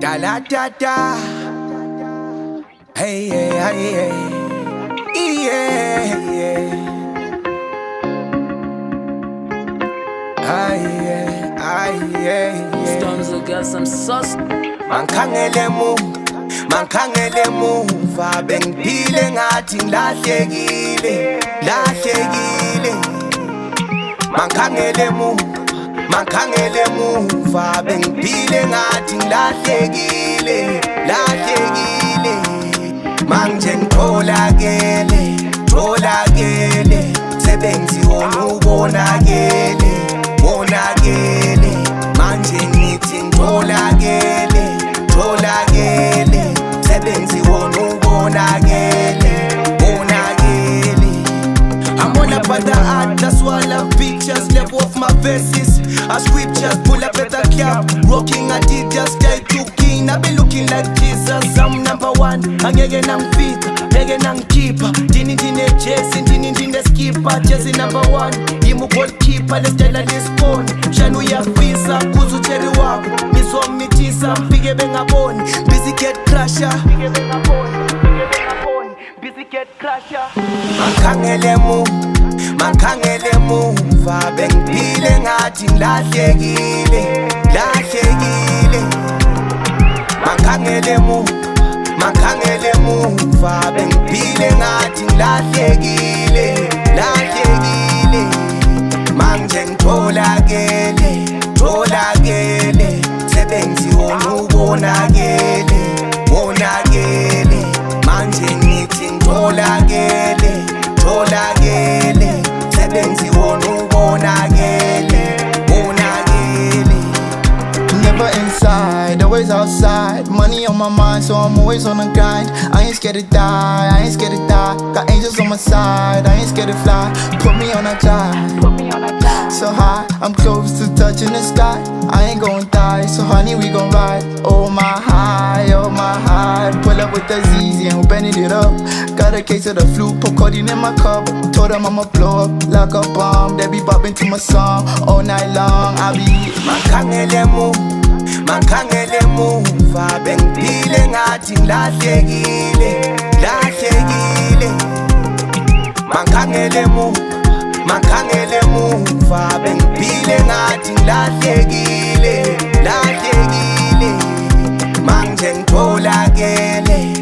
Da la da da. Hey, hey, hey, hey. Yeah, yeah. Ay, yeah, ay, yeah, yeah. Storms will get some sauce. Mankhangele muva bengiphile ngathi ngilahlekile. Mankhangele muva bengiphile ngathi ngilahlekile. Manje ngitholakele sebenziwona ubonakele manje ngithi ngitholakele sebenziwona ubonakele I'm all about the art, that's why I love pictures. Level off my verses, I scriptures, pull up at the cap. Rocking Adidas, stay too keen. I be looking like Jesus, I'm number one. Angeke nangifika, ngeke nangikhipha. Dini Jesse, dini skipper. Jesse number one, yimu goalkeeper. Lesitela lesiphone, shine uyafisa. Kuzu cherry wako, misomithisa. Mfike bengaboni, busy get crusher. Mankhangele muva bengiphile ngathi ngilahlekile. Mankhangele muva bengiphile ngathi ngilahlekile. Manje ngitholakele sebenziwona ubonakele manje ngithi ngitholakele sebenziwona ubonakele Never inside, always outside. Money on my mind, so I'm always on the grind. I ain't scared to die, Got angels on my side, I ain't scared to fly. Put me on a drive, so high, I'm close to touching the sky. I ain't gon' die, so honey, we gon' ride. Oh my high. Pull up with the ZZ and we bending it up. Got a case of the flu, put codeine in my cup. Told them I'ma blow up like a bomb. They be bopping to my song all night long. I be Mankhangele muva bengiphile ngathi ngilahlekile. Mankhangele muva bengiphile ngathi ngilahlekile. Manje ngitholakele